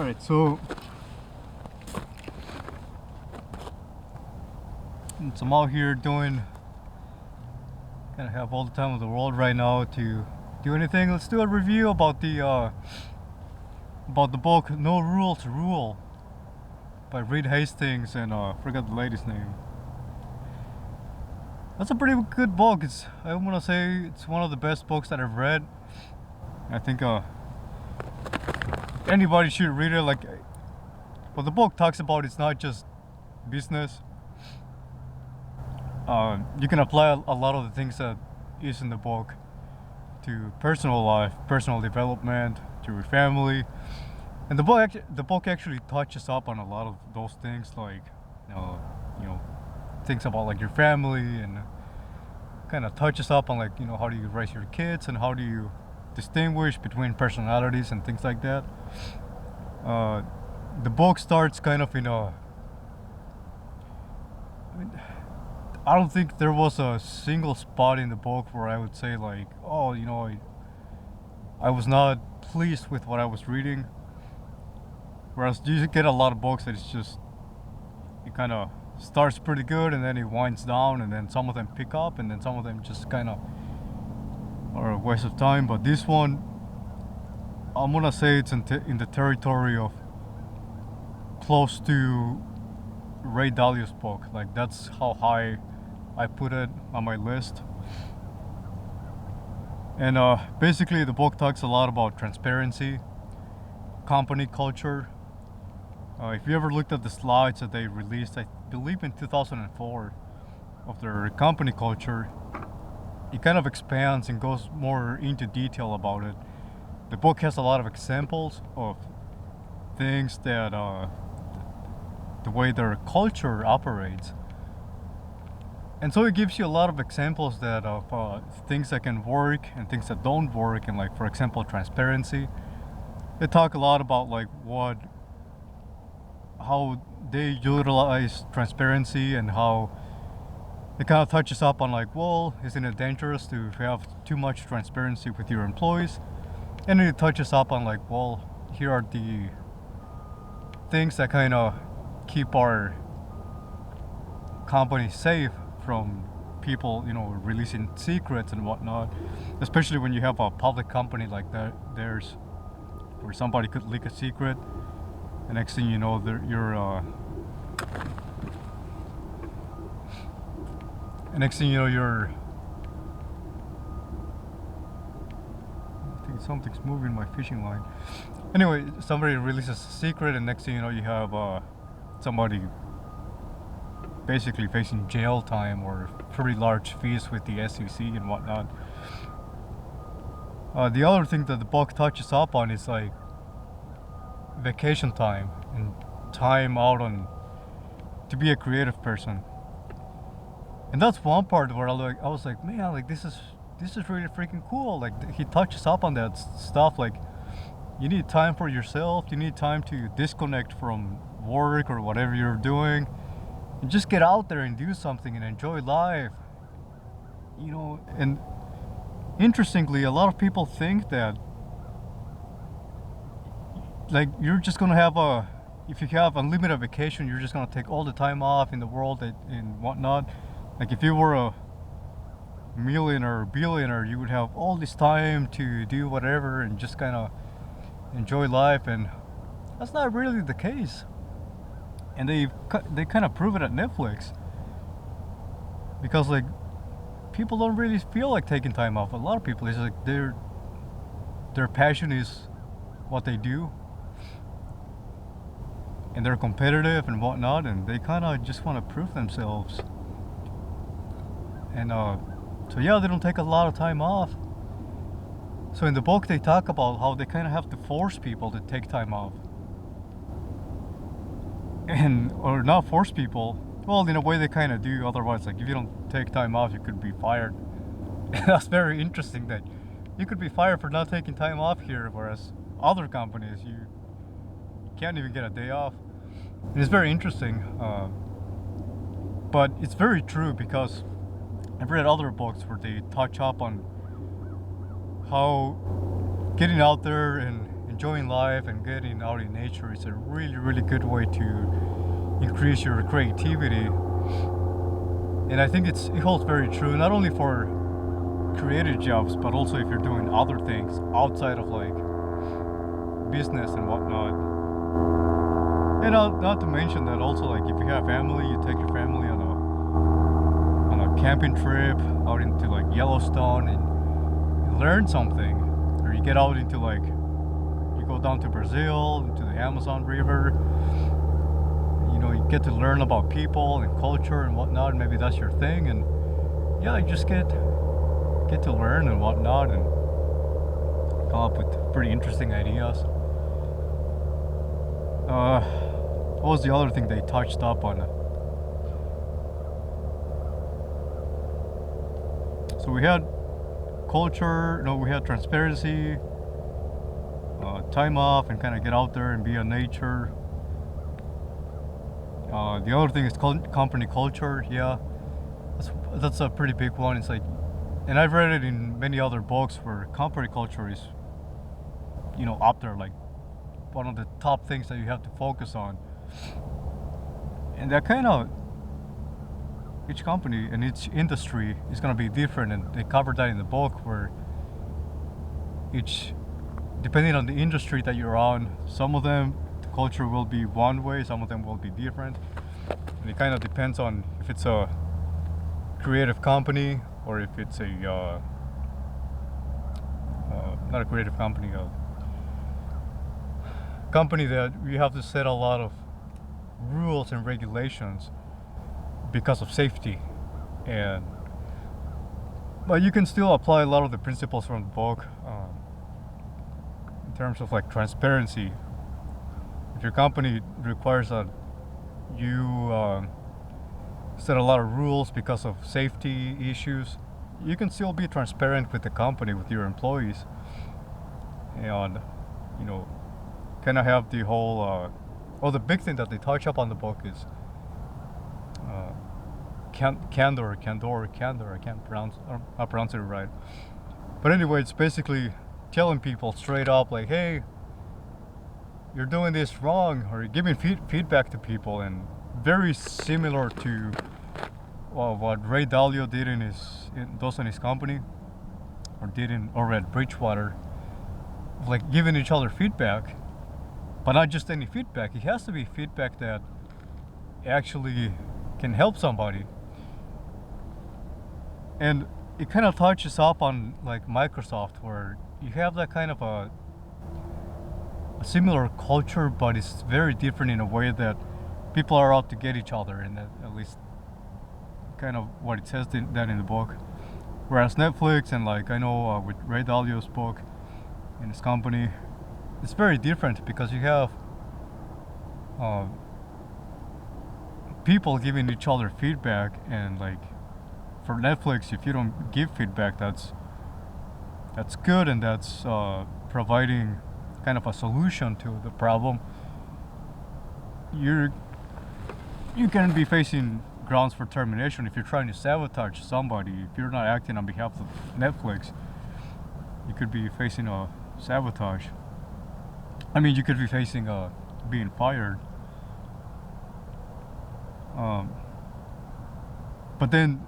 Alright, so since I'm out here doing, kind of have all the time of the world right now to do anything, let's do a review about the book No Rule to Rule by Reed Hastings and forgot the lady's name. That's a pretty good book. I want to say it's one of the best books that I've read. I think anybody should read it. Like, what the book talks about, it's not just business. You can apply a lot of the things that is in the book to personal life, personal development, to your family, and the book actually touches up on a lot of those things, like things about like your family, and kind of touches up on, like, how do you raise your kids and how do you distinguish between personalities and things like that. The book starts kind of I don't think there was a single spot in the book where I would say like, oh, I was not pleased with what I was reading. Whereas you get a lot of books that it's just, it kind of starts pretty good and then it winds down, and then some of them pick up and then some of them just kind of are a waste of time. But this one, I'm gonna say it's in the territory of close to Ray Dalio's book. Like, that's how high I put it on my list. And basically the book talks a lot about transparency, company culture. If you ever looked at the slides that they released, I believe in 2004, of their company culture, it kind of expands and goes more into detail about it. The book has a lot of examples of things that the way their culture operates, and so it gives you a lot of examples that of things that can work and things that don't work. And, like, for example, transparency. They talk a lot about like how they utilize transparency, and how it kind of touches up on like, well, isn't it dangerous to have too much transparency with your employees? And it touches up on like, well, here are the things that kind of keep our company safe from people, releasing secrets and whatnot. Especially when you have a public company like that, where somebody could leak a secret, and next thing you know, you're I think something's moving my fishing line. Anyway, somebody releases a secret, and next thing you know, you have somebody basically facing jail time or pretty large fees with the SEC and whatnot. The other thing that the book touches up on is like vacation time and time out to be a creative person. And that's one part where I was like, man, like this is really freaking cool. Like, he touches up on that stuff. Like, you need time for yourself. You need time to disconnect from work or whatever you're doing, and just get out there and do something and enjoy life. And interestingly, a lot of people think that, like, you're just gonna have if you have unlimited vacation, you're just gonna take all the time off in the world and whatnot. Like, if you were a millionaire or billionaire, you would have all this time to do whatever and just kind of enjoy life, and that's not really the case. And they kind of prove it at Netflix, because like, people don't really feel like taking time off. A lot of people, it's like their passion is what they do, and they're competitive and whatnot, and they kind of just want to prove themselves. And so yeah, they don't take a lot of time off. So in the book they talk about how they kind of have to force people to take time off, or not force people. Well, in a way they kind of do. Otherwise, like, if you don't take time off, you could be fired. That's very interesting, that you could be fired for not taking time off here, whereas other companies, you can't even get a day off. And it's very interesting, but it's very true, because I've read other books where they touch up on how getting out there and enjoying life and getting out in nature is a really good way to increase your creativity. And I think it holds very true not only for creative jobs, but also if you're doing other things outside of like business and whatnot. And not to mention that also, like if you have family, you take your family on a camping trip out into like Yellowstone and you learn something, or you get out into like you go down to Brazil, into the Amazon River. You know, you get to learn about people and culture and whatnot. Maybe that's your thing, and yeah, you just get to learn and whatnot, and come up with pretty interesting ideas. What was the other thing they touched up on? So we had culture, no, we had transparency, time off, and kind of get out there and be in nature. The other thing is company culture. Yeah, that's a pretty big one. It's like, and I've read it in many other books where company culture is, you know, up there, like one of the top things that you have to focus on. And that kind of, each company and each industry is going to be different, and they covered that in the book where each, depending on the industry that you're on, some of them the culture will be one way, some of them will be different, and it kind of depends on if it's a creative company or if it's a not a creative company, a company that you have to set a lot of rules and regulations because of safety. And but you can still apply a lot of the principles from the book in terms of like transparency. If your company requires that you set a lot of rules because of safety issues, you can still be transparent with the company, with your employees, and you know, kind of have the whole the big thing that they touch up on the book is Candor. I can't pronounce it right. But anyway, it's basically telling people straight up, like, hey, you're doing this wrong, or you're giving feedback to people, and very similar to what Ray Dalio did in his company, or did over at Bridgewater, like giving each other feedback, but not just any feedback. It has to be feedback that actually can help somebody. And it kind of touches up on like Microsoft, where you have that kind of a similar culture, but it's very different in a way that people are out to get each other, and at least kind of what it says that in the book. Whereas Netflix and like I know with Ray Dalio's book and his company, it's very different because you have people giving each other feedback, and like for Netflix, if you don't give feedback, that's good, and that's providing kind of a solution to the problem. You can be facing grounds for termination if you're trying to sabotage somebody. If you're not acting on behalf of Netflix, you could be facing a sabotage. I mean, you could be facing being fired. But then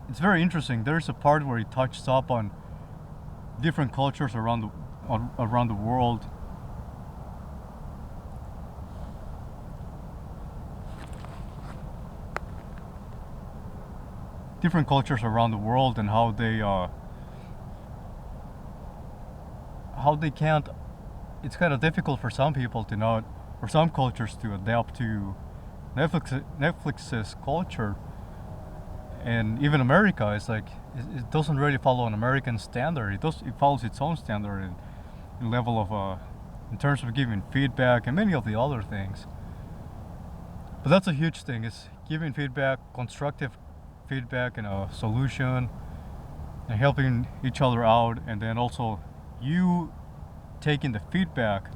it's very interesting. There's a part where he touches up on different cultures around the world. Different cultures around the world, and how they can't. It's kind of difficult for some people to not, or some cultures to adapt to Netflix's culture. And even America is like, it doesn't really follow an American standard. It follows its own standard in level of in terms of giving feedback and many of the other things. But that's a huge thing, is giving feedback, constructive feedback, and a solution, and helping each other out. And then also you taking the feedback.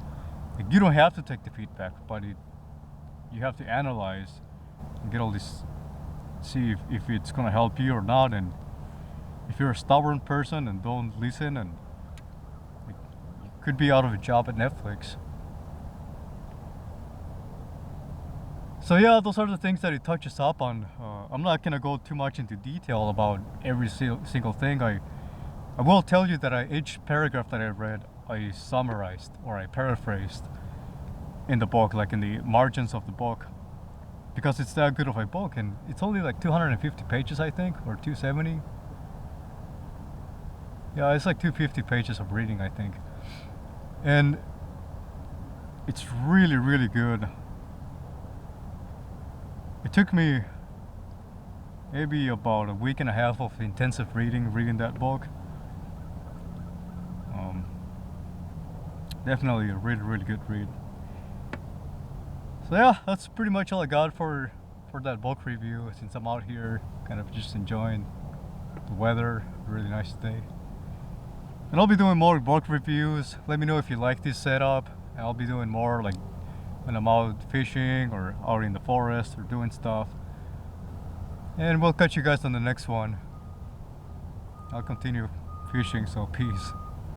Like, you don't have to take the feedback, but you have to analyze and get all this, see if it's going to help you or not. And if you're a stubborn person and don't listen, and like, could be out of a job at Netflix. So yeah, those are the things that it touches up on. I'm not gonna go too much into detail about every single thing. I will tell you that each paragraph that I read, I summarized or I paraphrased in the book, like in the margins of the book, because it's that good of a book, and it's only like 250 pages, I think, or 270. Yeah, it's like 250 pages of reading, I think, and it's really, really good. It took me maybe about a week and a half of intensive reading that book. Definitely a really, really good read. So yeah, that's pretty much all I got for that book review, since I'm out here kind of just enjoying the weather. Really nice day. And I'll be doing more book reviews. Let me know if you like this setup. I'll be doing more like when I'm out fishing or out in the forest or doing stuff. And we'll catch you guys on the next one. I'll continue fishing, so peace.